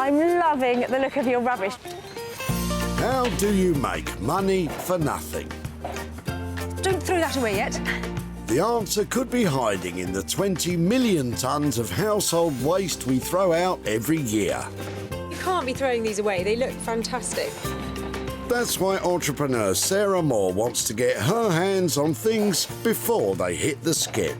I'm loving the look of your rubbish. How do you make money for nothing? Don't throw that away yet. The answer could be hiding in the 20 million tonnes of household waste we throw out every year. You can't be throwing these away. They look fantastic. That's why entrepreneur Sarah Moore wants to get her hands on things before they hit the skip.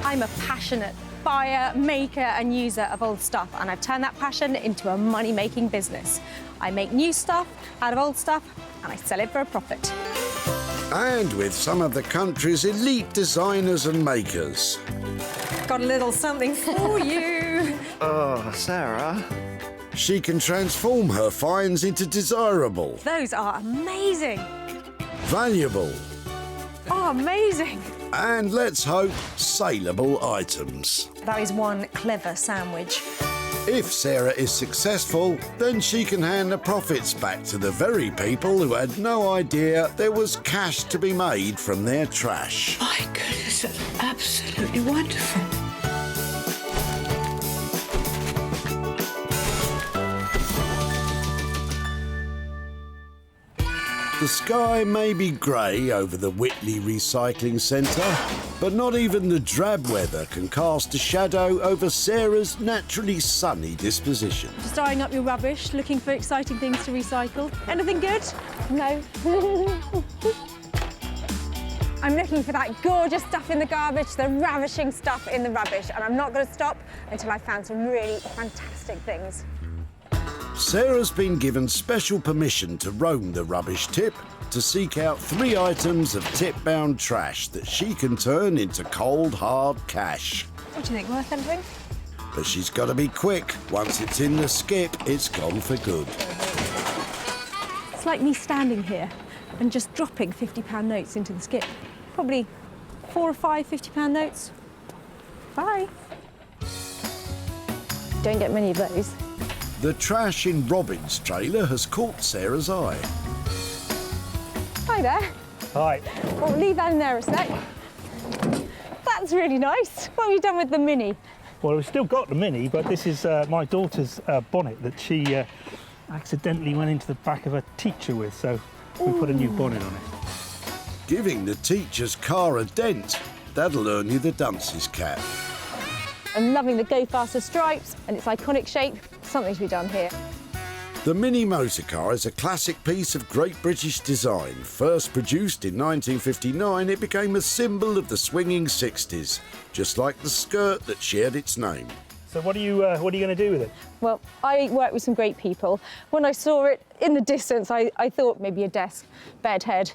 I'm a passionate buyer, maker and user of old stuff, and I've turned that passion into a money-making business. I make new stuff out of old stuff and I sell it for a profit. And with some of the country's elite designers and makers. Got a little something for you. Oh, Sarah. She can transform her finds into desirable, Those are amazing. valuable, Oh, amazing. and let's hope, saleable items. That is one clever sandwich. If Sarah is successful, then she can hand the profits back to the very people who had no idea there was cash to be made from their trash. My goodness, that's absolutely wonderful. The sky may be grey over the Witley Recycling Centre, but not even the drab weather can cast a shadow over Sarah's naturally sunny disposition. Just eyeing up your rubbish, looking for exciting things to recycle. Anything good? No. I'm looking for that gorgeous stuff in the garbage, the ravishing stuff in the rubbish, and I'm not going to stop until I've found some really fantastic things. Sarah's been given special permission to roam the rubbish tip to seek out 3 items of tip-bound trash that she can turn into cold, hard cash. What do you think, worth anything? But she's got to be quick. Once it's in the skip, it's gone for good. It's like me standing here and just dropping £50 notes into the skip. Probably 4 or 5 £50 notes. Bye. Don't get many of those. The trash in Robin's trailer has caught Sarah's eye. Hi there. Hi. Well, leave that in there a sec. That's really nice. What have you done with the Mini? Well, we've still got the Mini, but this is my daughter's bonnet that she accidentally went into the back of a teacher with, so we put a new bonnet on it. Giving the teacher's car a dent, that'll earn you the dunce's cap. I'm loving the Go Faster stripes and its iconic shape. Something to be done here. The Mini motor car is a classic piece of great British design. First produced in 1959, it became a symbol of the swinging 60s, just like the skirt that shared its name. So what are you going to do with it? Well, I work with some great people. When I saw it in the distance, I thought maybe a desk, bed head.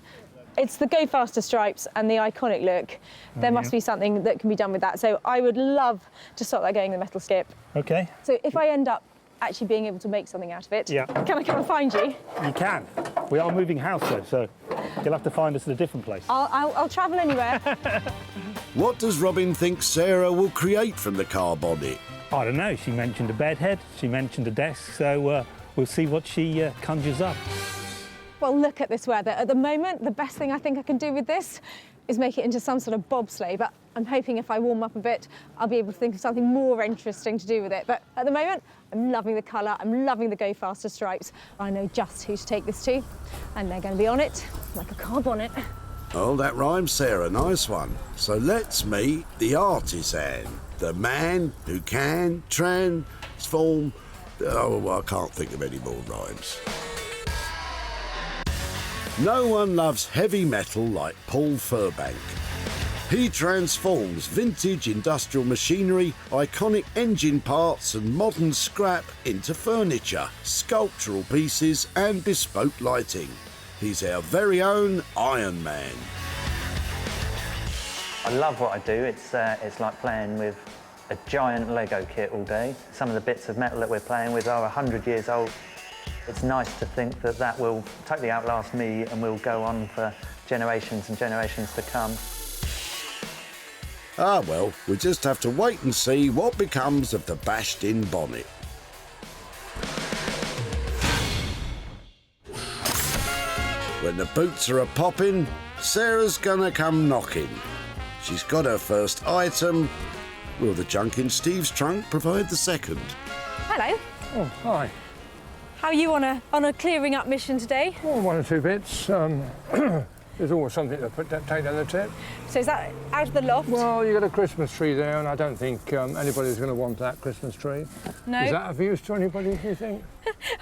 It's the Go Faster stripes and the iconic look. There must be something that can be done with that. So I would love to start that going in the metal skip. OK. So if I end up actually being able to make something out of it, Yeah. can I come and find you? You can. We are moving house, though, so you'll have to find us at a different place. I'll travel anywhere. What does Robin think Sarah will create from the car bonnet? I don't know. She mentioned a bed head, she mentioned a desk, so we'll see what she conjures up. Well, look at this weather. At the moment, the best thing I think I can do with this is make it into some sort of bobsleigh, but I'm hoping if I warm up a bit, I'll be able to think of something more interesting to do with it. But at the moment, I'm loving the colour, I'm loving the Go Faster stripes. I know just who to take this to, and they're going to be on it like a car bonnet. Oh, that rhymes, Sarah. Nice one. So let's meet the artisan, the man who can transform... Oh, I can't think of any more rhymes. No one loves heavy metal like Paul Furbank. He transforms vintage industrial machinery, iconic engine parts and modern scrap into furniture, sculptural pieces and bespoke lighting. He's our very own Iron Man. I love what I do. It's like playing with a giant Lego kit all day. Some of the bits of metal that we're playing with are 100 years old. It's nice to think that that will totally outlast me and will go on for generations and generations to come. Ah, well, we just have to wait and see what becomes of the bashed-in bonnet. When the boots are a-popping, Sarah's gonna come knocking. She's got her first item, Will the junk in Steve's trunk provide the second? Hello. Oh, hi. How are you on a clearing up mission today? Well, one or two bits. There's always something to take down the tip. So is that out of the loft? Well, you've got a Christmas tree there, and I don't think anybody's going to want that Christmas tree. No. Is that of use to anybody, do you think?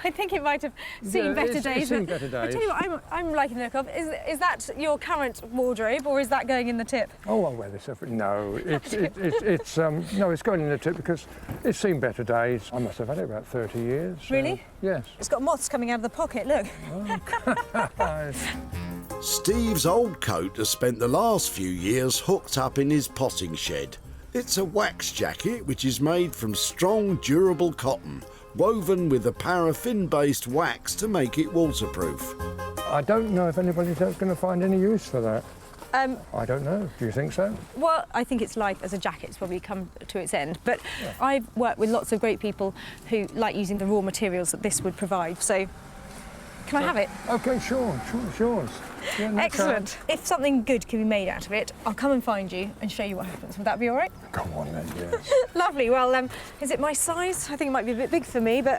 I think it might have seen better days. It's seen better days. I tell you what, I'm liking the look of. Is that your current wardrobe, or is that going in the tip? Oh, I'll wear this every... No, no, it's going in the tip because it's seen better days. I must have had it about 30 years. Really? Yes. It's got moths coming out of the pocket, look. Steve's old coat has spent the last few years hooked up in his potting shed. It's a wax jacket which is made from strong, durable cotton, woven with a paraffin-based wax to make it waterproof. I don't know if anybody's going to find any use for that. I don't know. Do you think so? Well, I think its life as a jacket's probably come to its end. But yeah. I've worked with lots of great people who like using the raw materials that this would provide. So, can I have it? OK, sure, it's yours. Yeah, no Excellent. If something good can be made out of it, I'll come and find you and show you what happens. Would that be all right? Go on then, yes. Lovely. Well, is it my size? I think it might be a bit big for me, but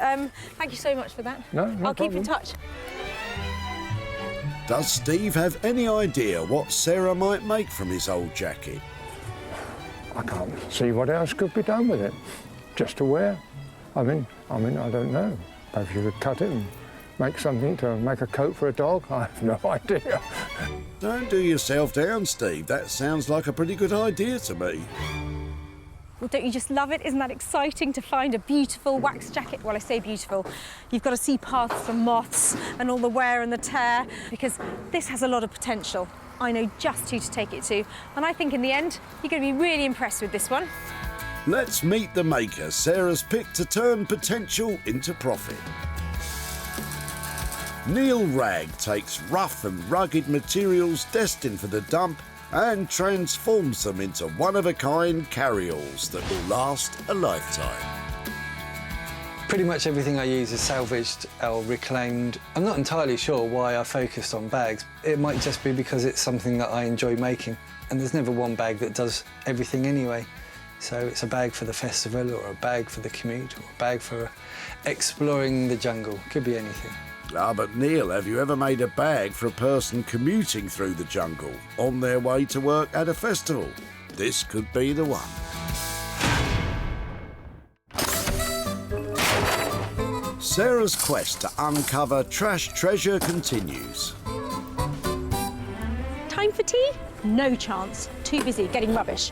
thank you so much for that. No I'll problem. keep in touch. Does Steve have any idea what Sarah might make from his old jacket? I can't see what else could be done with it. Just to wear. I mean, I don't know. Perhaps you could cut it and make something to make a coat for a dog. I have no idea. Don't do yourself down, Steve. That sounds like a pretty good idea to me. Well, don't you just love it? Isn't that exciting to find a beautiful wax jacket? Well, I say beautiful. You've got to see paths from moths and all the wear and the tear, because this has a lot of potential. I know just who to take it to, and I think in the end, you're going to be really impressed with this one. Let's meet the maker Sarah's picked to turn potential into profit. Neil Wragg takes rough and rugged materials destined for the dump and transforms them into one-of-a-kind carry-alls that will last a lifetime. Pretty much everything I use is salvaged or reclaimed. I'm not entirely sure why I focused on bags. It might just be because it's something that I enjoy making, and there's never one bag that does everything anyway. So it's a bag for the festival, or a bag for the commute, or a bag for exploring the jungle. Could be anything. Ah, but Neil, have you ever made a bag for a person commuting through the jungle on their way to work at a festival? This could be the one. Sarah's quest to uncover trash treasure continues. Time for tea? No chance. Too busy getting rubbish.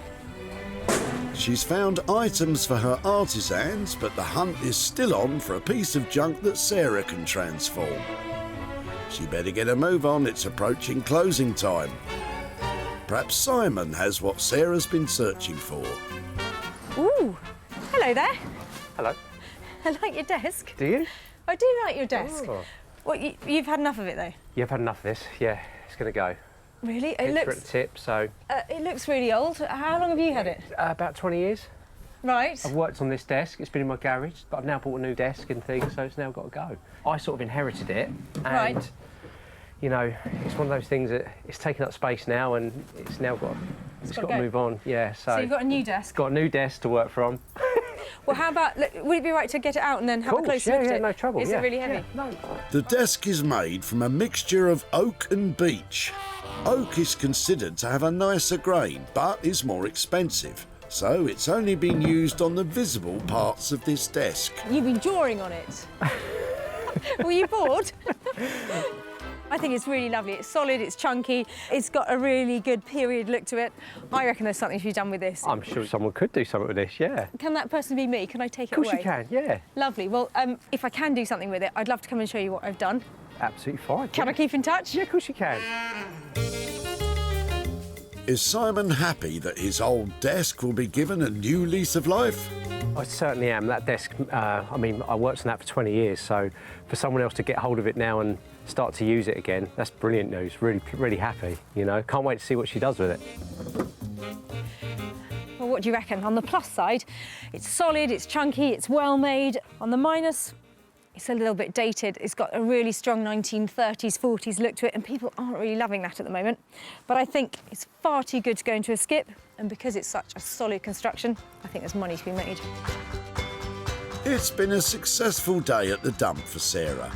She's found items for her artisans, but the hunt is still on for a piece of junk that Sarah can transform. She better get a move on, it's approaching closing time. Perhaps Simon has what Sarah's been searching for. Ooh, hello there. Hello. I like your desk. Do you? I do like your desk. Oh. Well, you've had enough of it, though? You've had enough of this, yeah. It's going to go. Really? It's at the tip, so... it looks really old. How long have you had it? About 20 years. Right. I've worked on this desk. It's been in my garage, but I've now bought a new desk and things, so it's now got to go. I sort of inherited it, and, right. you know, it's one of those things that it's taking up space now, and it's now got... It's got to move on, yeah, so... So you've got a new desk? Got a new desk to work from. Well, how about, would it be right to get it out and then have a close look at it? Yeah, no trouble. Is it really heavy? Yeah, no. The desk is made from a mixture of oak and beech. Oak is considered to have a nicer grain, but is more expensive, so it's only been used on the visible parts of this desk. You've been drawing on it. Were you bored? I think it's really lovely. It's solid, it's chunky, it's got a really good period look to it. I reckon there's something to be done with this. I'm sure someone could do something with this, yeah. Can that person be me? Can I take it away? Of course you can, yeah. Lovely. Well, if I can do something with it, I'd love to come and show you what I've done. Absolutely fine. Can I keep in touch? Yeah, of course you can. Is Simon happy that his old desk will be given a new lease of life? I certainly am. That desk, I mean, I worked on that for 20 years, so for someone else to get hold of it now and start to use it again, that's brilliant news. Really, really happy, you know. Can't wait to see what she does with it. Well, what do you reckon? On the plus side, it's solid, it's chunky, it's well made. On the minus, It's a little bit dated. It's got a really strong 1930s, 40s look to it, and people aren't really loving that at the moment. But I think it's far too good to go into a skip, and because it's such a solid construction, I think there's money to be made. It's been a successful day at the dump for Sarah.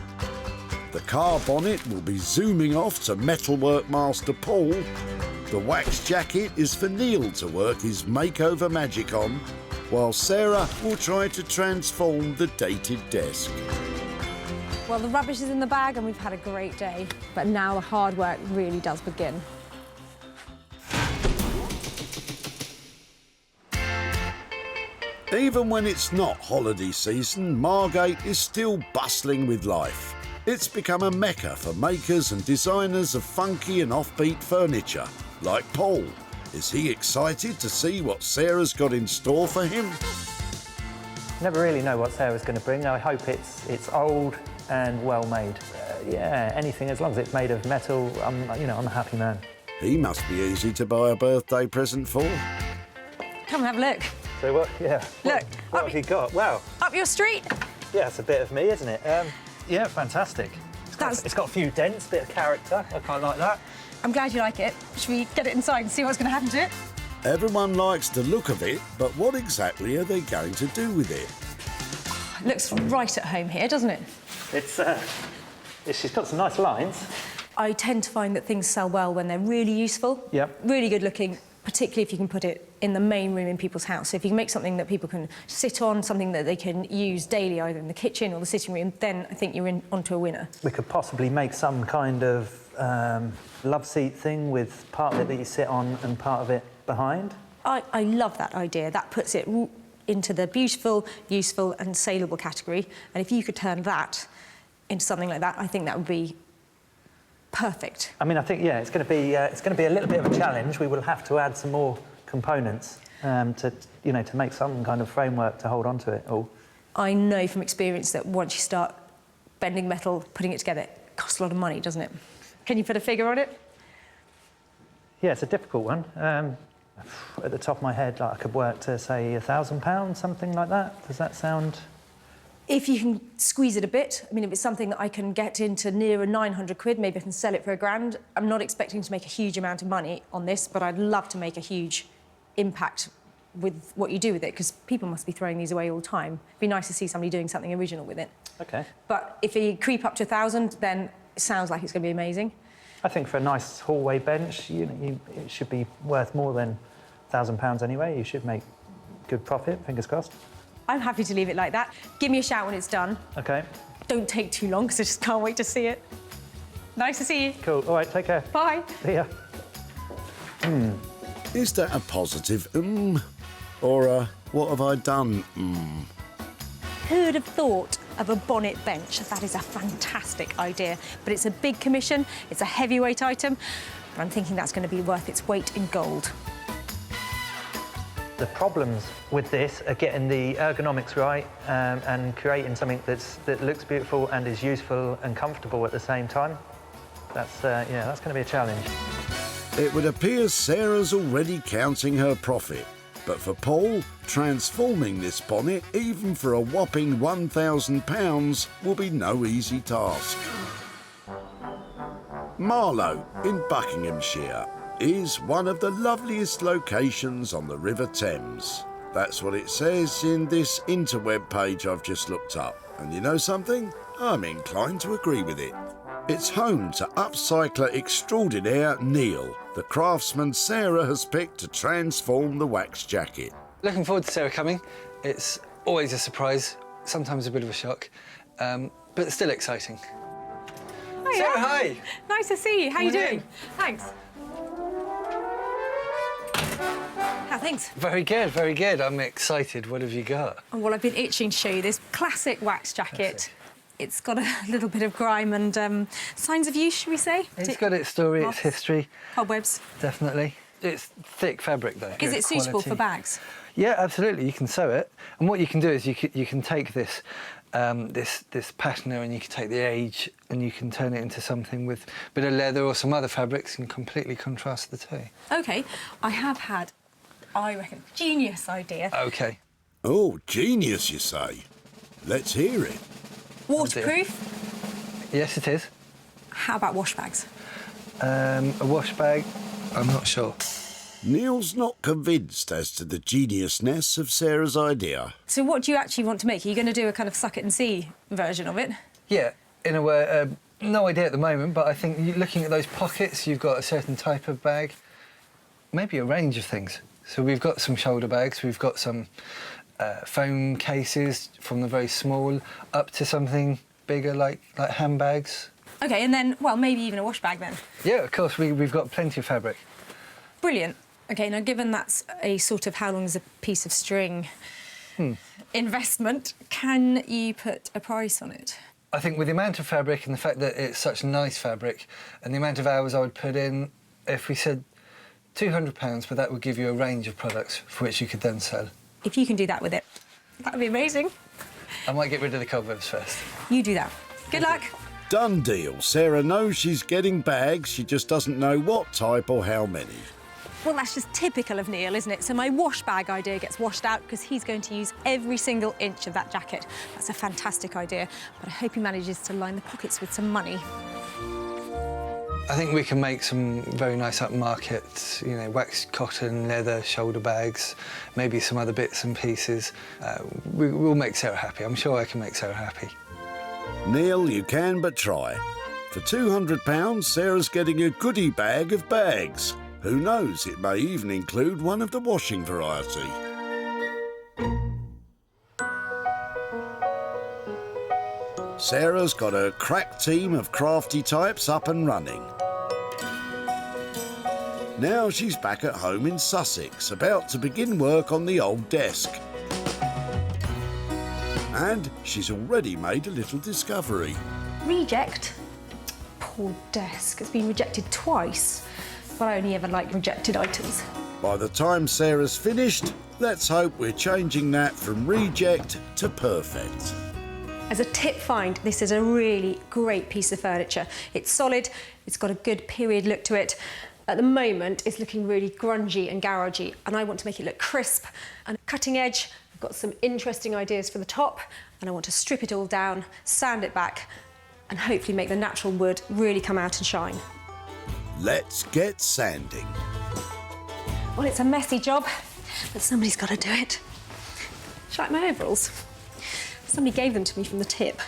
The car bonnet will be zooming off to metalwork master Paul. The wax jacket is for Neil to work his makeover magic on, while Sarah will try to transform the dated desk. Well, the rubbish is in the bag and we've had a great day, but now the hard work really does begin. Even when it's not holiday season, Margate is still bustling with life. It's become a mecca for makers and designers of funky and offbeat furniture, like Paul. Is he excited to see what Sarah's got in store for him? Never really know what Sarah's going to bring. I hope it's old and well made. Yeah, anything as long as it's made of metal, I'm a happy man. He must be easy to buy a birthday present for. Come and have a look. So what? Yeah. Look. What have you got? Wow. Up your street. Yeah, it's a bit of me, isn't it? Yeah, fantastic. It's got a few dents, bit of character. I quite like that. I'm glad you like it. Should we get it inside and see what's going to happen to it? Everyone likes the look of it, but what exactly are they going to do with it? It looks right at home here, doesn't it? She's got some nice lines. I tend to find that things sell well when they're really useful. Yep. Really good looking, particularly if you can put it in the main room in people's house. So if you can make something that people can sit on, something that they can use daily, either in the kitchen or the sitting room, then I think you're onto a winner. We could possibly make some kind of love seat thing with part of it that you sit on and part of it behind. I love that idea. That puts it into the beautiful, useful and saleable category. And if you could turn that into something like that, I think that would be perfect. I mean, I think, yeah, it's going to be a little bit of a challenge. We will have to add some more components to make some kind of framework to hold on to it all. I know from experience that once you start bending metal, putting it together, it costs a lot of money, doesn't it? Can you put a figure on it? Yeah, it's a difficult one. At the top of my head, I could work to, say, £1,000, something like that. Does that sound...? If you can squeeze it a bit, I mean, if it's something that I can get into nearer 900 quid, maybe I can sell it for £1,000. I'm not expecting to make a huge amount of money on this, but I'd love to make a huge impact with what you do with it, because people must be throwing these away all the time. It'd be nice to see somebody doing something original with it. OK. But if you creep up to 1,000, then it sounds like it's going to be amazing. I think for a nice hallway bench, it should be worth more than £1,000 anyway. You should make good profit, fingers crossed. I'm happy to leave it like that. Give me a shout when it's done. OK. Don't take too long, because I just can't wait to see it. Nice to see you. Cool. All right, take care. Bye. See ya. Is that a positive or a what have I done Who'd have thought of a bonnet bench? That is a fantastic idea, but it's a big commission, it's a heavyweight item, but I'm thinking that's going to be worth its weight in gold. The problems with this are getting the ergonomics right and creating something that looks beautiful and is useful and comfortable at the same time. That's going to be a challenge. It would appear Sarah's already counting her profit. But for Paul, transforming this bonnet, even for a whopping £1,000, will be no easy task. Marlow in Buckinghamshire is one of the loveliest locations on the River Thames. That's what it says in this interweb page I've just looked up. And you know something? I'm inclined to agree with it. It's home to upcycler extraordinaire Neil, the craftsman Sarah has picked to transform the wax jacket. Looking forward to Sarah coming. It's always a surprise, sometimes a bit of a shock, but still exciting. Hiya. Sarah, hi. Nice to see you. How are you doing? Thanks. How are things? Very good, very good. I'm excited. What have you got? Oh, well, I've been itching to show you this classic wax jacket. It's got a little bit of grime and signs of use, should we say? It's got its story, Moths, its history. Cobwebs. Definitely. It's thick fabric, though. Is it suitable for bags? Yeah, absolutely. You can sew it. And what you can do is you can take this this patina and you can take the age and you can turn it into something with a bit of leather or some other fabrics and completely contrast the two. OK. I have had, I reckon, genius idea. OK. Oh, genius, you say? Let's hear it. Waterproof? Yes, it is. How about wash bags? A wash bag? I'm not sure. Neil's not convinced as to the geniusness of Sarah's idea. So what do you actually want to make? Are you going to do a kind of suck it and see version of it? Yeah, in a way, no idea at the moment, but I think looking at those pockets, you've got a certain type of bag, maybe a range of things. So we've got some shoulder bags, we've got some foam cases from the very small up to something bigger like handbags. OK, and then, well, maybe even a wash bag then? Yeah, of course, we've got plenty of fabric. Brilliant. OK, now given that's a sort of how long is a piece of string investment, can you put a price on it? I think with the amount of fabric and the fact that it's such nice fabric and the amount of hours I would put in, if we said £200, but that would give you a range of products for which you could then sell. If you can do that with it, that would be amazing. I might get rid of the cobwebs first. You do that. Good luck. Done deal. Sarah knows she's getting bags, she just doesn't know what type or how many. Well, that's just typical of Neil, isn't it? So my wash bag idea gets washed out because he's going to use every single inch of that jacket. That's a fantastic idea, but I hope he manages to line the pockets with some money. I think we can make some very nice upmarket, you know, waxed cotton, leather, shoulder bags, maybe some other bits and pieces. We'll make Sarah happy. I'm sure I can make Sarah happy. Neil, you can but try. For £200, Sarah's getting a goodie bag of bags. Who knows, it may even include one of the washing variety. Sarah's got a crack team of crafty types up and running. Now she's back at home in Sussex, about to begin work on the old desk. And she's already made a little discovery. Reject? Poor desk. It's been rejected twice. But I only ever like rejected items. By the time Sarah's finished, let's hope we're changing that from reject to perfect. As a tip find, this is a really great piece of furniture. It's solid, it's got a good period look to it. At the moment, it's looking really grungy and garagey, and I want to make it look crisp and cutting edge. I've got some interesting ideas for the top, and I want to strip it all down, sand it back, and hopefully make the natural wood really come out and shine. Let's get sanding. Well, it's a messy job, but somebody's got to do it. Shall I like my overalls? Somebody gave them to me from the tip.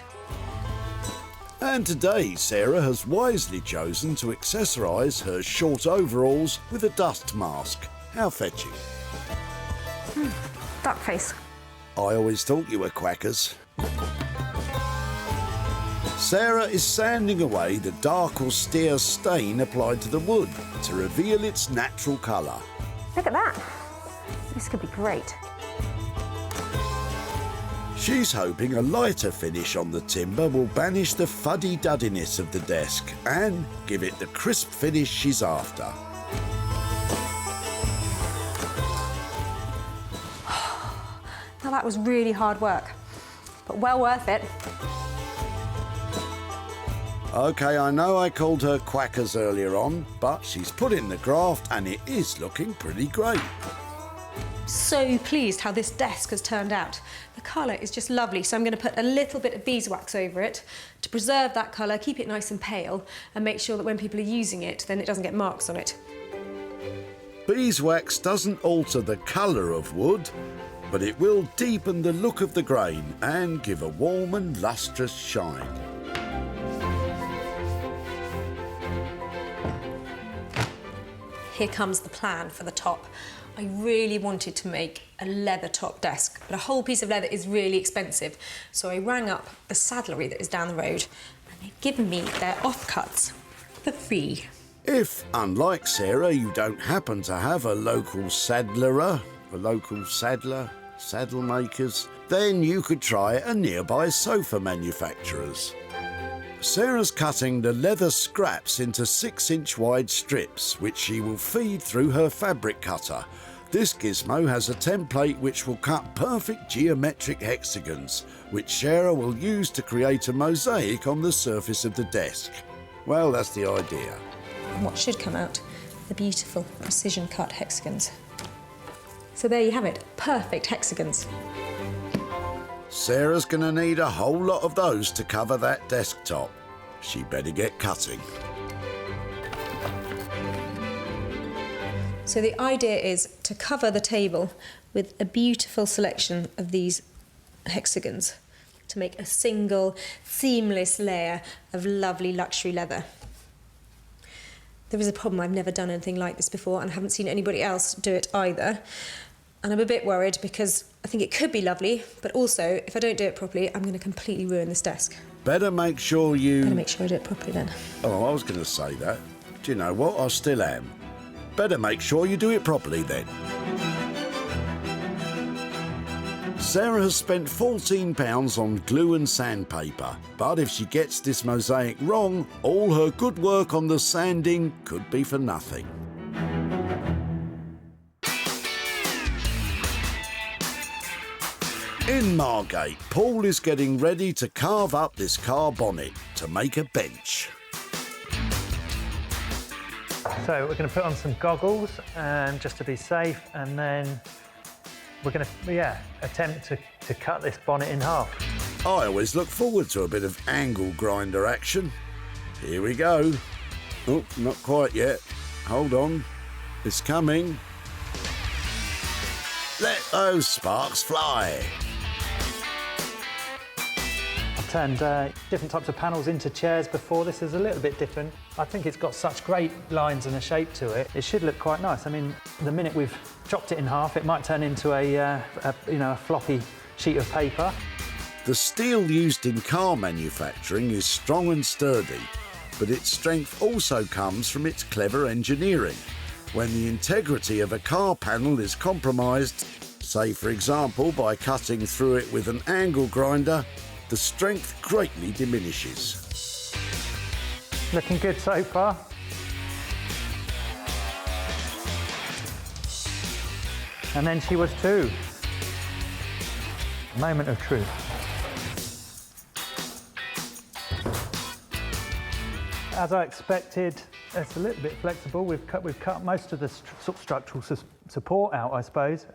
And today, Sarah has wisely chosen to accessorise her short overalls with a dust mask. How fetching. Duck face. I always thought you were quackers. Sarah is sanding away the dark austere stain applied to the wood to reveal its natural colour. Look at that. This could be great. She's hoping a lighter finish on the timber will banish the fuddy-duddiness of the desk and give it the crisp finish she's after. Now that was really hard work, but well worth it. OK, I know I called her quackers earlier on, but she's put in the graft and it is looking pretty great. So pleased how this desk has turned out. The colour is just lovely, so I'm going to put a little bit of beeswax over it to preserve that colour, keep it nice and pale, and make sure that when people are using it, then it doesn't get marks on it. Beeswax doesn't alter the colour of wood, but it will deepen the look of the grain and give a warm and lustrous shine. Here comes the plan for the top. I really wanted to make a leather top desk, but a whole piece of leather is really expensive. So I rang up the saddlery that is down the road, and they've given me their offcuts for free. If, unlike Sarah, you don't happen to have a local saddler, saddle makers, then you could try a nearby sofa manufacturer's. Sarah's cutting the leather scraps into 6-inch wide strips, which she will feed through her fabric cutter. This gizmo has a template which will cut perfect geometric hexagons, which Sarah will use to create a mosaic on the surface of the desk. Well, that's the idea. And what should come out? The beautiful precision cut hexagons. So there you have it, perfect hexagons. Sarah's going to need a whole lot of those to cover that desktop. She better get cutting. So the idea is to cover the table with a beautiful selection of these hexagons to make a single seamless layer of lovely luxury leather. There is a problem, I've never done anything like this before and I haven't seen anybody else do it either. And I'm a bit worried because I think it could be lovely, but also if I don't do it properly, I'm going to completely ruin this desk. Better make sure you... Better make sure I do it properly then. Oh, I was going to say that. Do you know what? I still am. Better make sure you do it properly then. Sarah has spent £14 on glue and sandpaper, but if she gets this mosaic wrong, all her good work on the sanding could be for nothing. In Margate, Paul is getting ready to carve up this car bonnet to make a bench. So we're going to put on some goggles just to be safe, and then we're going to attempt to cut this bonnet in half. I always look forward to a bit of angle grinder action. Here we go. Oh, not quite yet. Hold on. It's coming. Let those sparks fly. I've turned different types of panels into chairs before. This is a little bit different. I think it's got such great lines and a shape to it. It should look quite nice. I mean, the minute we've chopped it in half, it might turn into a floppy sheet of paper. The steel used in car manufacturing is strong and sturdy, but its strength also comes from its clever engineering. When the integrity of a car panel is compromised, say for example by cutting through it with an angle grinder, the strength greatly diminishes. Looking good so far. And then she was too. Moment of truth. As I expected, it's a little bit flexible. We've cut most of the sort of structural support out, I suppose.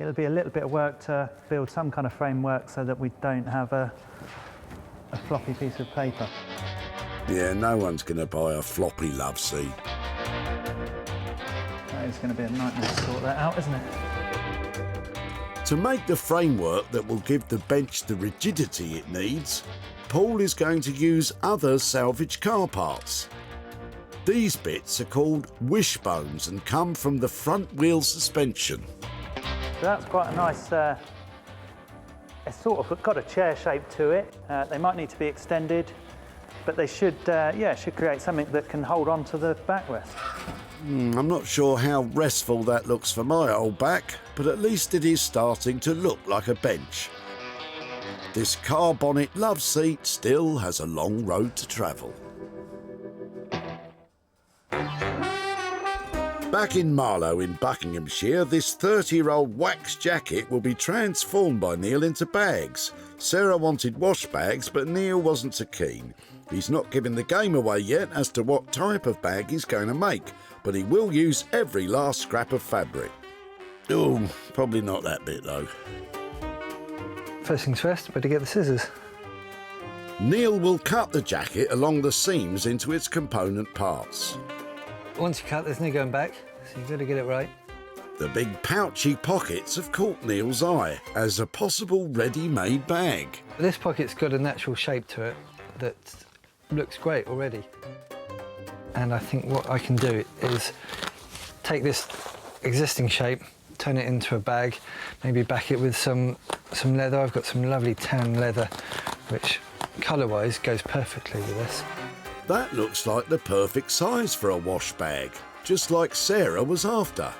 It'll be a little bit of work to build some kind of framework so that we don't have a floppy piece of paper. Yeah, no one's going to buy a floppy love seat. That is going to be a nightmare to sort that out, isn't it? To make the framework that will give the bench the rigidity it needs, Paul is going to use other salvaged car parts. These bits are called wishbones and come from the front wheel suspension. So that's quite a nice, it's sort of got a chair shape to it. They might need to be extended, but they should create something that can hold on to the backrest. I'm not sure how restful that looks for my old back, but at least it is starting to look like a bench. This car bonnet love seat still has a long road to travel. Back in Marlow in Buckinghamshire, this 30-year-old wax jacket will be transformed by Neil into bags. Sarah wanted wash bags, but Neil wasn't so keen. He's not giving the game away yet as to what type of bag he's going to make, but he will use every last scrap of fabric. Oh, probably not that bit though. First things first, better get the scissors. Neil will cut the jacket along the seams into its component parts. Once you cut, there's no going back, so you've got to get it right. The big pouchy pockets have caught Neil's eye as a possible ready-made bag. This pocket's got a natural shape to it that looks great already. And I think what I can do is take this existing shape, turn it into a bag, maybe back it with some leather. I've got some lovely tan leather, which colour-wise goes perfectly with this. That looks like the perfect size for a wash bag, just like Sarah was after.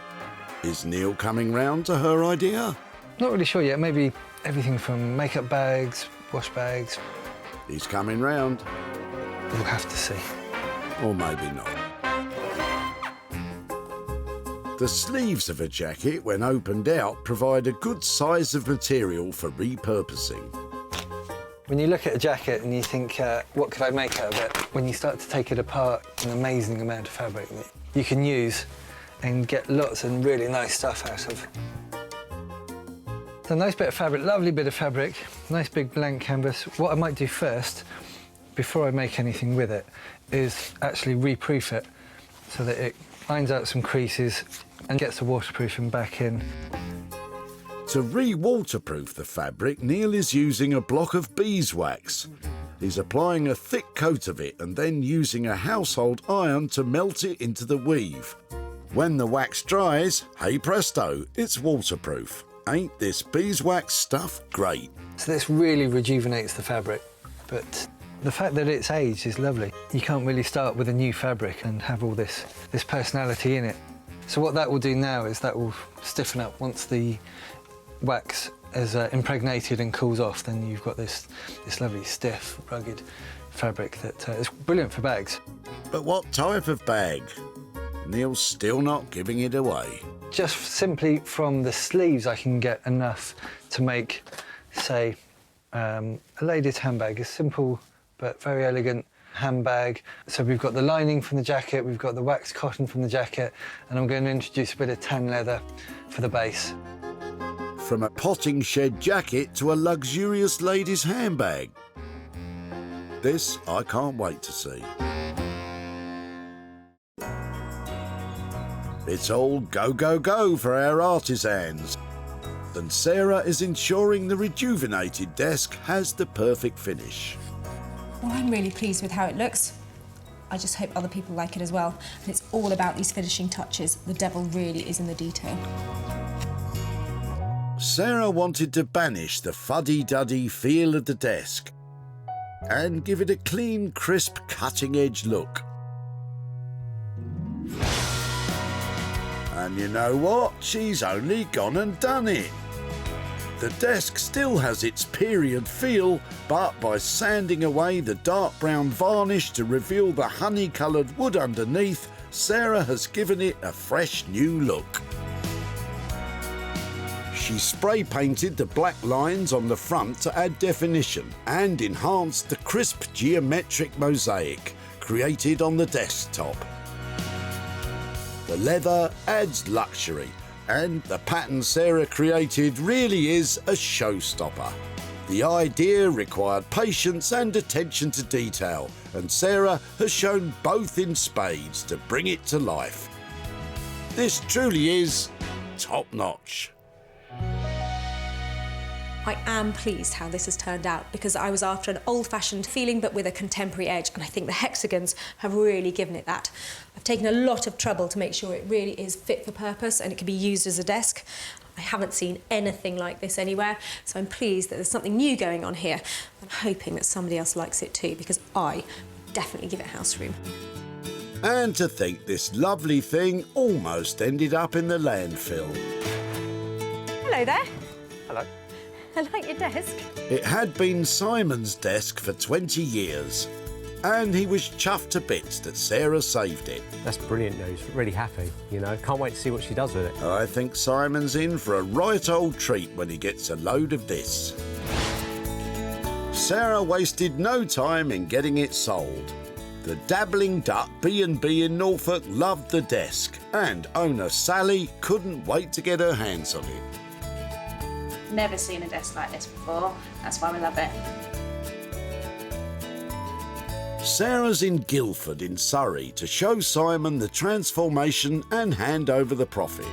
Is Neil coming round to her idea? Not really sure yet. Maybe everything from makeup bags, wash bags. He's coming round. We'll have to see. Or maybe not. The sleeves of a jacket, when opened out, provide a good size of material for repurposing. When you look at a jacket and you think, what could I make out of it? When you start to take it apart, an amazing amount of fabric that you can use and get lots and really nice stuff out of. So nice bit of fabric, lovely bit of fabric, nice big blank canvas. What I might do first, before I make anything with it, is actually reproof it so that it irons out some creases and gets the waterproofing back in. To re-waterproof the fabric, Neil is using a block of beeswax. He's applying a thick coat of it and then using a household iron to melt it into the weave. When the wax dries, hey presto, it's waterproof. Ain't this beeswax stuff great? So this really rejuvenates the fabric, but the fact that it's aged is lovely. You can't really start with a new fabric and have all this personality in it. So what that will do now is that will stiffen up once the wax is impregnated and cools off. Then you've got this lovely stiff, rugged fabric that is brilliant for bags. But what type of bag? Neil's still not giving it away. Just simply from the sleeves I can get enough to make, say, a ladies' handbag, a simple but very elegant handbag. So we've got the lining from the jacket, we've got the waxed cotton from the jacket, and I'm going to introduce a bit of tan leather for the base. From a potting shed jacket to a luxurious ladies' handbag. This I can't wait to see. It's all go, go, go for our artisans. And Sarah is ensuring the rejuvenated desk has the perfect finish. Well, I'm really pleased with how it looks. I just hope other people like it as well. And it's all about these finishing touches. The devil really is in the detail. Sarah wanted to banish the fuddy-duddy feel of the desk and give it a clean, crisp, cutting-edge look. And you know what? She's only gone and done it. The desk still has its period feel, but by sanding away the dark brown varnish to reveal the honey-coloured wood underneath, Sarah has given it a fresh new look. She spray painted the black lines on the front to add definition and enhanced the crisp geometric mosaic created on the desktop. The leather adds luxury, and the pattern Sarah created really is a showstopper. The idea required patience and attention to detail, and Sarah has shown both in spades to bring it to life. This truly is top-notch. I am pleased how this has turned out because I was after an old-fashioned feeling but with a contemporary edge, and I think the hexagons have really given it that. I've taken a lot of trouble to make sure it really is fit for purpose and it can be used as a desk. I haven't seen anything like this anywhere, so I'm pleased that there's something new going on here. I'm hoping that somebody else likes it too, because I definitely give it house room. And to think this lovely thing almost ended up in the landfill. Hello there. Hello. I like your desk. It had been Simon's desk for 20 years, and he was chuffed to bits that Sarah saved it. That's brilliant news. Really happy, you know. Can't wait to see what she does with it. I think Simon's in for a right old treat when he gets a load of this. Sarah wasted no time in getting it sold. The dabbling duck B&B in Norfolk loved the desk, and owner Sally couldn't wait to get her hands on it. Never seen a desk like this before. That's why we love it. Sarah's in Guildford in Surrey to show Simon the transformation and hand over the profit.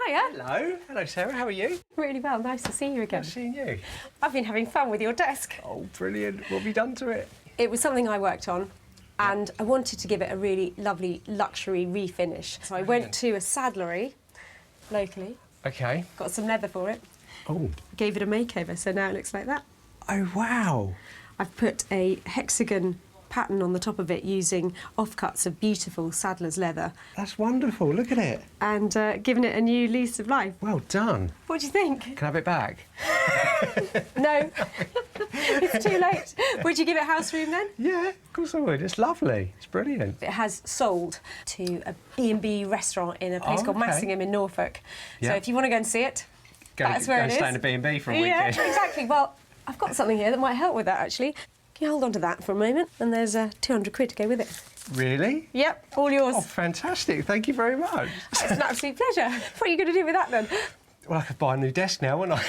Hiya. Hello. Hello, Sarah. How are you? Really well. Nice to see you again. Nice seeing you. I've been having fun with your desk. Oh, brilliant. What have you done to it? It was something I worked on, and I wanted to give it a really lovely luxury refinish. So I went to a saddlery locally. Okay. Got some leather for it. Oh. Gave it a makeover, so now it looks like that. Oh, wow. I've put a hexagon pattern on the top of it using offcuts of beautiful saddler's leather. That's wonderful. Look at it. And given it a new lease of life. Well done. What do you think? Can I have it back? No. It's too late. Would you give it house room then? Yeah, of course I would. It's lovely. It's brilliant. It has sold to a B&B restaurant in a place called Massingham in Norfolk. Yeah. So if you want to go and see it, that's where it is. Go and stay in a B&B for a weekend. Yeah, exactly. Well, I've got something here that might help with that, actually. Can you hold on to that for a moment? And there's 200 quid to go with it. Really? Yep, all yours. Oh, fantastic. Thank you very much. It's an absolute pleasure. What are you going to do with that then? Well, I could buy a new desk now, wouldn't I?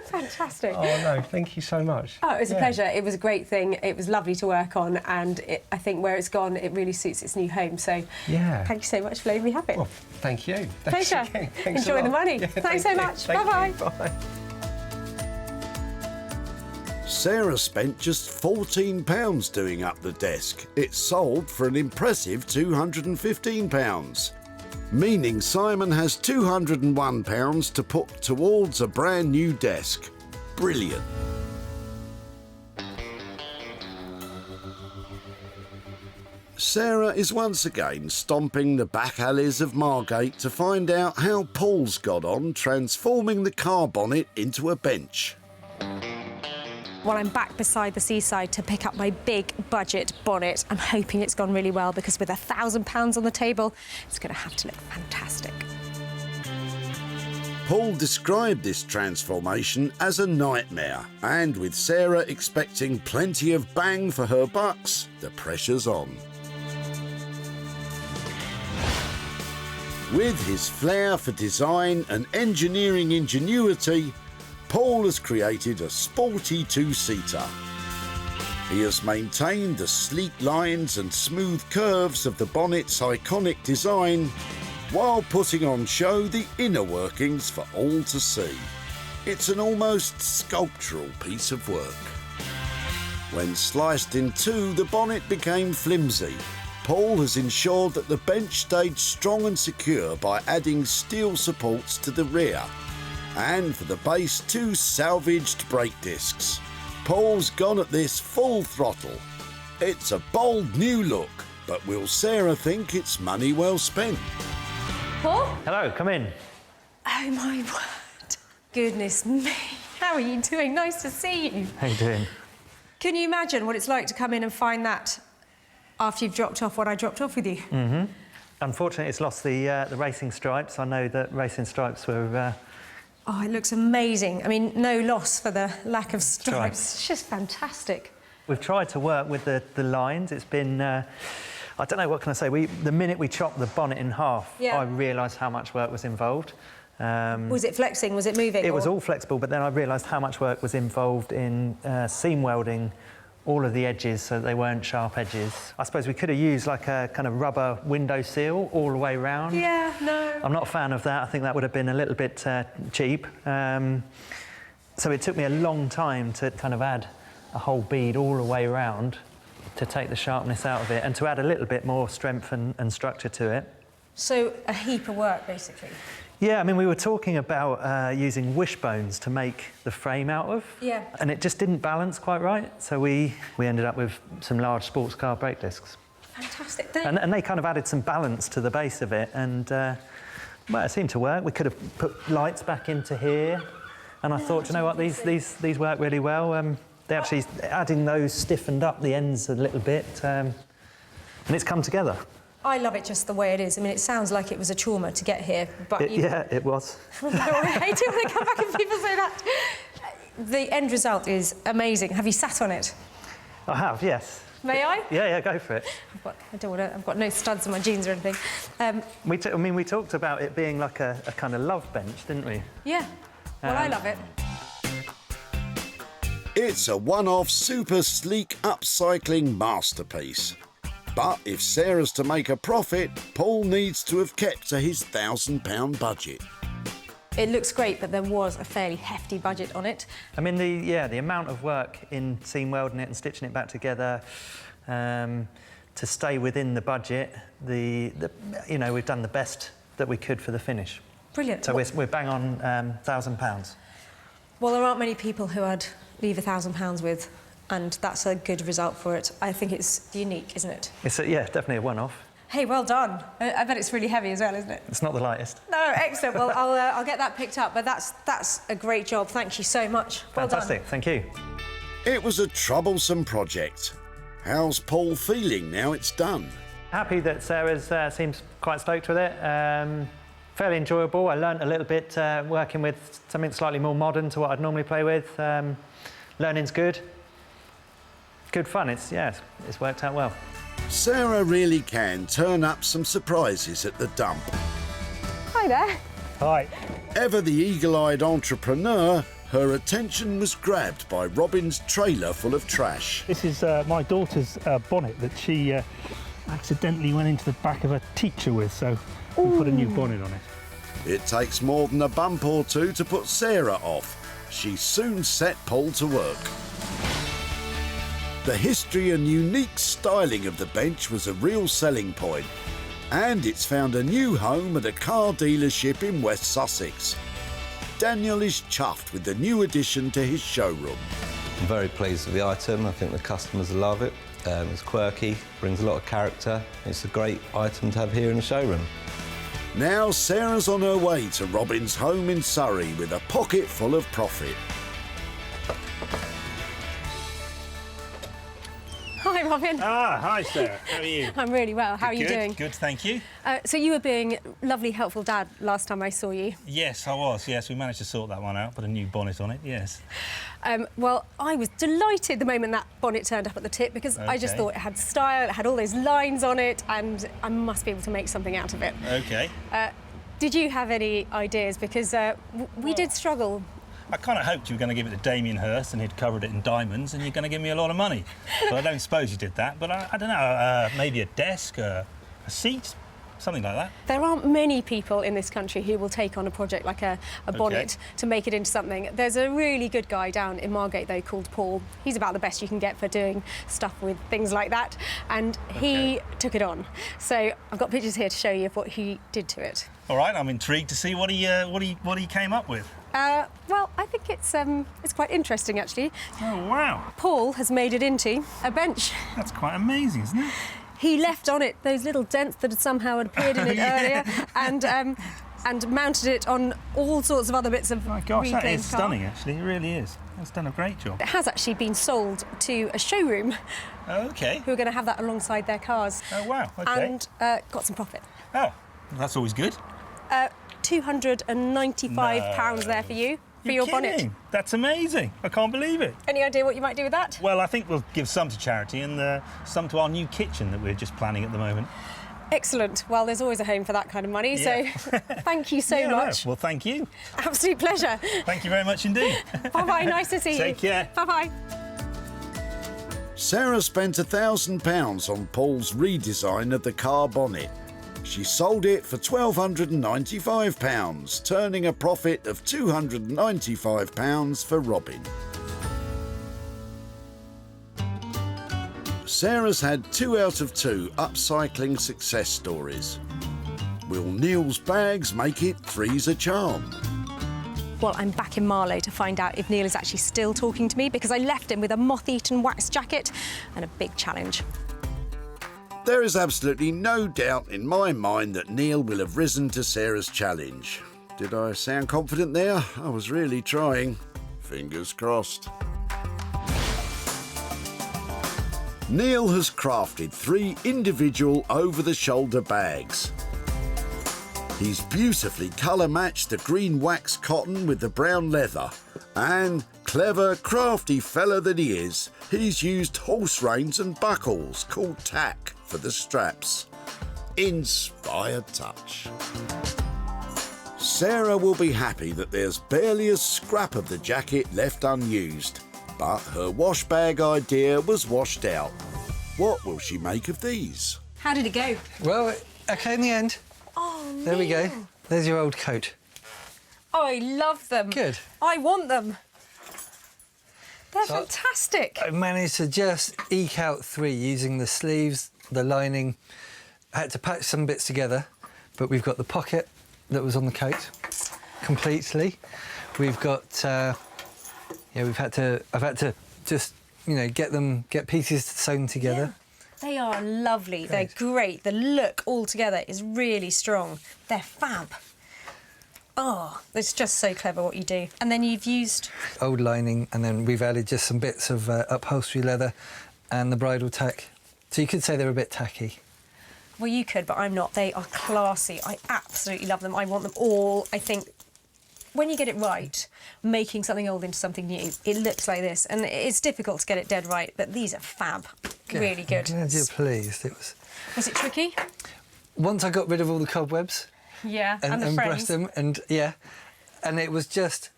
Fantastic. Oh, no, thank you so much. Oh, it was a pleasure. It was a great thing. It was lovely to work on, and I think where it's gone, it really suits its new home. So, yeah. Thank you so much for letting me have it. Well, thank you. Thanks pleasure. again. Thanks a Enjoy the lot. money. Yeah, Thanks so much. Bye-bye. Bye. Sarah spent just £14 doing up the desk. It sold for an impressive £215. Meaning Simon has £201 to put towards a brand new desk. Brilliant. Sarah is once again stomping the back alleys of Margate to find out how Paul's got on transforming the car bonnet into a bench. Well, I'm back beside the seaside to pick up my big budget bonnet. I'm hoping it's gone really well because with £1,000 on the table, it's going to have to look fantastic. Paul described this transformation as a nightmare, and with Sarah expecting plenty of bang for her bucks, the pressure's on. With his flair for design and engineering ingenuity, Paul has created a sporty two-seater. He has maintained the sleek lines and smooth curves of the bonnet's iconic design, while putting on show the inner workings for all to see. It's an almost sculptural piece of work. When sliced in two, the bonnet became flimsy. Paul has ensured that the bench stayed strong and secure by adding steel supports to the rear, and for the base, 2 salvaged brake discs. Paul's gone at this full throttle. It's a bold new look, but will Sarah think it's money well spent? Paul? Hello, come in. Oh, my word. Goodness me. How are you doing? Nice to see you. How you doing? Can you imagine what it's like to come in and find that after you've dropped off what I dropped off with you? Mm-hmm. Unfortunately, it's lost the racing stripes. I know that racing stripes were... Oh, it looks amazing. I mean, no loss for the lack of stripes. It's just fantastic. We've tried to work with the lines. It's been... I don't know, what can I say? The minute we chopped the bonnet in half, yeah. I realised how much work was involved. Was it flexing? Was it moving? It was all flexible, but then I realised how much work was involved in seam welding all of the edges so that they weren't sharp edges. I suppose we could have used like a kind of rubber window seal all the way round. Yeah, no. I'm not a fan of that. I think that would have been a little bit cheap. So it took me a long time to kind of add a whole bead all the way around to take the sharpness out of it and to add a little bit more strength and structure to it. So a heap of work, basically. Yeah, I mean, we were talking about using wishbones to make the frame out of. Yeah. And it just didn't balance quite right, so we ended up with some large sports car brake discs. Fantastic. And they kind of added some balance to the base of it, and well, it seemed to work. We could have put lights back into here, and I thought, you know what, these work really well. They actually, adding those stiffened up the ends a little bit, and it's come together. I love it just the way it is. I mean, it sounds like it was a trauma to get here, but yeah, it was. I hate it when they come back and people say that. The end result is amazing. Have you sat on it? I have, yes. May I? Yeah, go for it. I've got no studs in my jeans or anything. We talked about it being like a kind of love bench, didn't we? Yeah. Well, I love it. It's a one-off, super sleek upcycling masterpiece. But if Sarah's to make a profit, Paul needs to have kept to his £1,000 budget. It looks great, but there was a fairly hefty budget on it. I mean, the amount of work in seam welding it and stitching it back together to stay within the budget, you know, we've done the best that we could for the finish. Brilliant. So we're bang on £1,000. Well, there aren't many people who I'd leave £1,000 with, and that's a good result for it. I think it's unique, isn't it? It's definitely a one-off. Hey, well done. I bet it's really heavy as well, isn't it? It's not the lightest. No, excellent. Well, I'll get that picked up, but that's a great job. Thank you so much. Well Fantastic, done. thank you. It was a troublesome project. How's Paul feeling now it's done? Happy that Sarah's seems quite stoked with it. Fairly enjoyable. I learnt a little bit working with something slightly more modern to what I'd normally play with. Learning's good. Good fun. It's worked out well. Sarah really can turn up some surprises at the dump. Hi there. Hi. Ever the eagle-eyed entrepreneur, her attention was grabbed by Robin's trailer full of trash. This is my daughter's bonnet that she accidentally went into the back of a teacher with, so we put a new bonnet on it. It takes more than a bump or two to put Sarah off. She soon set Paul to work. The history and unique styling of the bench was a real selling point, and it's found a new home at a car dealership in West Sussex. Daniel is chuffed with the new addition to his showroom. I'm very pleased with the item. I think the customers love it. It's quirky, brings a lot of character. It's a great item to have here in the showroom. Now Sarah's on her way to Robin's home in Surrey with a pocket full of profit. Hi, Robin. Ah, hi, Sarah. How are you? I'm really well. How are you doing? Good, thank you. So you were being lovely, helpful dad last time I saw you. Yes, I was. Yes, we managed to sort that one out, put a new bonnet on it, yes. Well, I was delighted the moment that bonnet turned up at the tip because I just thought it had style, it had all those lines on it, and I must be able to make something out of it. OK. Did you have any ideas? Because we did struggle. I kind of hoped you were going to give it to Damien Hirst and he'd covered it in diamonds and you're going to give me a lot of money. But I don't suppose you did that. But I don't know, maybe a desk, a seat, something like that. There aren't many people in this country who will take on a project like a bonnet to make it into something. There's a really good guy down in Margate, though, called Paul. He's about the best you can get for doing stuff with things like that. And he took it on. So I've got pictures here to show you of what he did to it. All right, I'm intrigued to see what he came up with. Well, I think it's quite interesting, actually. Oh, wow. Paul has made it into a bench. That's quite amazing, isn't it? He left on it those little dents that had somehow appeared in it earlier and mounted it on all sorts of other bits of my gosh, that is car. Stunning, actually. It really is. It's done a great job. It has actually been sold to a showroom. OK. Who are going to have that alongside their cars. Oh, wow, OK. And got some profit. Oh, that's always good. £295 there for you, for your bonnet. That's amazing. I can't believe it. Any idea what you might do with that? Well, I think we'll give some to charity and some to our new kitchen that we're just planning at the moment. Excellent. Well, there's always a home for that kind of money, so thank you so much. Well, thank you. Absolute pleasure. Thank you very much indeed. Bye-bye, nice to see you. Take care. Bye-bye. Sarah spent £1,000 on Paul's redesign of the car bonnet. She sold it for £1,295, turning a profit of £295 for Robin. Sarah's had 2 out of 2 upcycling success stories. Will Neil's bags make it 3's a charm? Well, I'm back in Marlow to find out if Neil is actually still talking to me because I left him with a moth-eaten wax jacket and a big challenge. There is absolutely no doubt in my mind that Neil will have risen to Sarah's challenge. Did I sound confident there? I was really trying. Fingers crossed. Neil has crafted 3 individual over-the-shoulder bags. He's beautifully colour-matched the green wax cotton with the brown leather. And, clever, crafty fella that he is, he's used horse reins and buckles called tack for the straps. Inspired touch. Sarah will be happy that there's barely a scrap of the jacket left unused, but her wash bag idea was washed out. What will she make of these? How did it go? Well, OK in the end. Oh, there we go. There's your old coat. I love them. Good. I want them. They're fantastic. I managed to just eke out 3 using the sleeves, the lining. I had to patch some bits together, but we've got the pocket that was on the coat completely. We've got, I've had to just, get pieces sewn together. Yeah. They are lovely. They're great. The look altogether is really strong. They're fab. Oh, it's just so clever what you do. And then you've used... old lining, and then we've added just some bits of upholstery leather and the bridle tack. So you could say they're a bit tacky. Well, you could, but I'm not. They are classy. I absolutely love them. I want them all. I think when you get it right, making something old into something new, it looks like this. And it's difficult to get it dead right, but these are fab. Really good. I'm glad you're pleased. Was it tricky? Once I got rid of all the cobwebs Yeah, and the and frames. brushed them, and it was just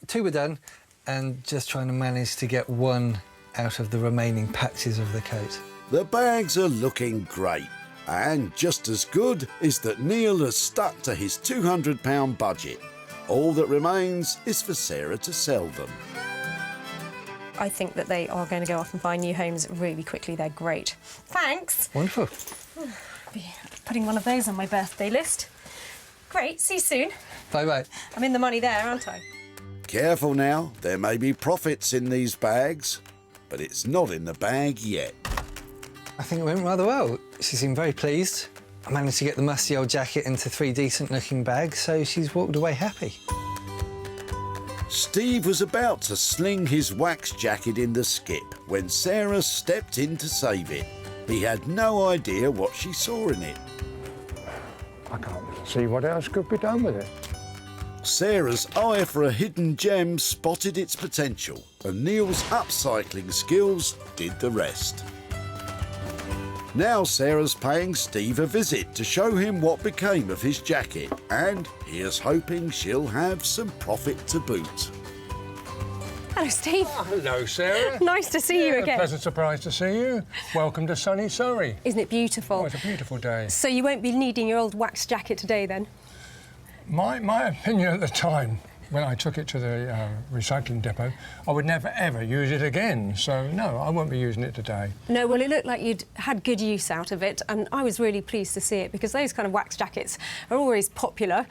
2 were done, and just trying to manage to get 1 out of the remaining patches of the coat. The bags are looking great. And just as good is that Neil has stuck to his £200 budget. All that remains is for Sarah to sell them. I think that they are going to go off and find new homes really quickly. They're great. Thanks. Wonderful. Be putting one of those on my birthday list. Great, see you soon. Bye-bye. I'm in the money there, aren't I? Careful now, there may be profits in these bags, but it's not in the bag yet. I think it went rather well. She seemed very pleased. I managed to get the musty old jacket into 3 decent-looking bags, so she's walked away happy. Steve was about to sling his wax jacket in the skip when Sarah stepped in to save it. He had no idea what she saw in it. I can't see what else could be done with it. Sarah's eye for a hidden gem spotted its potential, and Neil's upcycling skills did the rest. Now Sarah's paying Steve a visit to show him what became of his jacket, and here's hoping she'll have some profit to boot. Hello, Steve. Oh, hello, Sarah. Nice to see you again. A pleasant surprise to see you. Welcome to sunny Surrey. Isn't it beautiful? Oh, it's a beautiful day. So you won't be needing your old wax jacket today, then? My opinion at the time, when I took it to the recycling depot, I would never, ever use it again. So, no, I won't be using it today. No, well, it looked like you'd had good use out of it, and I was really pleased to see it, because those kind of wax jackets are always popular.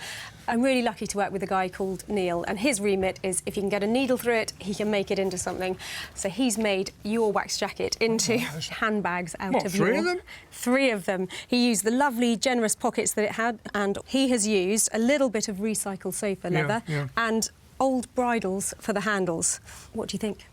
I'm really lucky to work with a guy called Neil, and his remit is if you can get a needle through it, he can make it into something. So he's made your wax jacket into handbags out of 3 of them? 3 of them. He used the lovely, generous pockets that it had, and he has used a little bit of recycled sofa leather and old bridles for the handles. What do you think?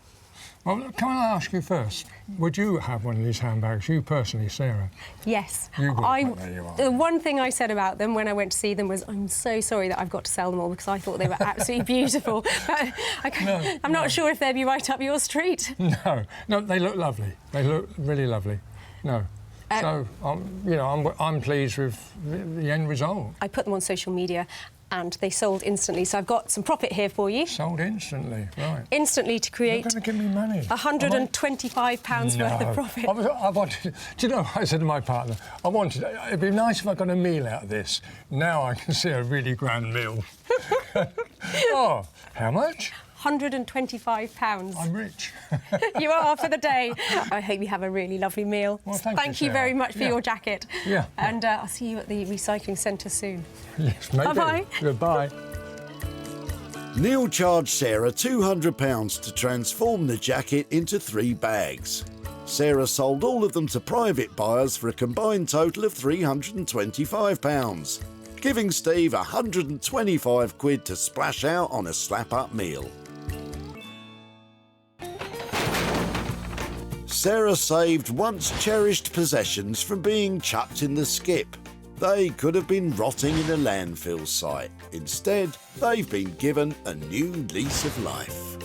Well, can I ask you first, would you have one of these handbags, you personally, Sarah? Yes. You would, there you are. The one thing I said about them when I went to see them was, I'm so sorry that I've got to sell them all, because I thought they were absolutely beautiful. But I'm not sure if they'd be right up your street. No, they look lovely. They look really lovely. No. So, you know, I'm pleased with the end result. I put them on social media, and they sold instantly. So I've got some profit here for you. Sold instantly, right. Instantly to create... You're going to give me money. £125 worth of profit. I wanted... Do you know, I said to my partner, it'd be nice if I got a meal out of this. Now I can see a really grand meal. Oh, how much? £125. I'm rich. You are for the day. I hope you have a really lovely meal. Well, thank you very much for your jacket. Yeah. And I'll see you at the recycling centre soon. Yes, maybe. Bye-bye. Goodbye. Neil charged Sarah £200 to transform the jacket into 3 bags. Sarah sold all of them to private buyers for a combined total of £325, giving Steve 125 quid to splash out on a slap-up meal. Sarah saved once-cherished possessions from being chucked in the skip. They could have been rotting in a landfill site. Instead, they've been given a new lease of life.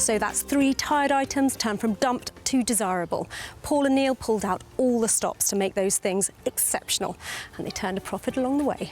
So that's 3 tired items turned from dumped to desirable. Paul and Neil pulled out all the stops to make those things exceptional, and they turned a profit along the way.